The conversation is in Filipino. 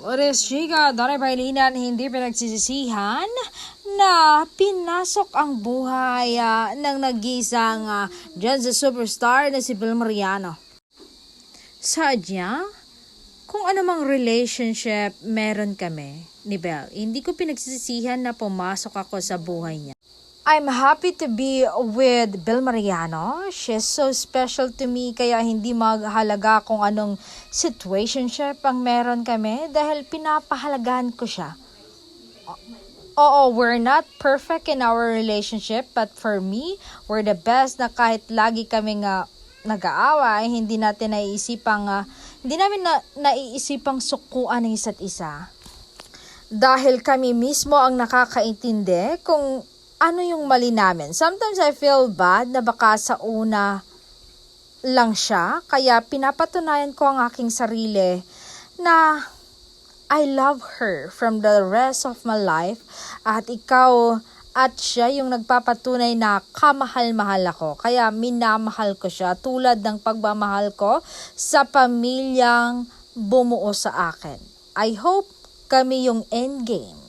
Oras chika, Donay Pailinan, hindi pinagsisisihan na pinasok ang buhay ng nag-iisang dyan sa superstar na si Bel Mariano. Sadya, kung anumang relationship meron kami ni Bel, hindi ko pinagsisisihan na pumasok ako sa buhay niya. I'm happy to be with Bel Mariano. She's so special to me kaya hindi maghalaga kung anong situationship ang meron kami dahil pinapahalagahan ko siya. Oo, we're not perfect in our relationship but for me, we're the best na kahit lagi kaming nag-aaway, hindi namin naiisipang sukuan ng isa't isa. Dahil kami mismo ang nakakaintindi kung ano yung mali namin. Sometimes I feel bad na baka sa una lang siya, kaya pinapatunayan ko ang aking sarili na I love her from the rest of my life at ikaw at siya yung nagpapatunay na kamahal-mahal ako. Kaya minamahal ko siya tulad ng pagmamahal ko sa pamilyang bumuo sa akin. I hope kami yung endgame.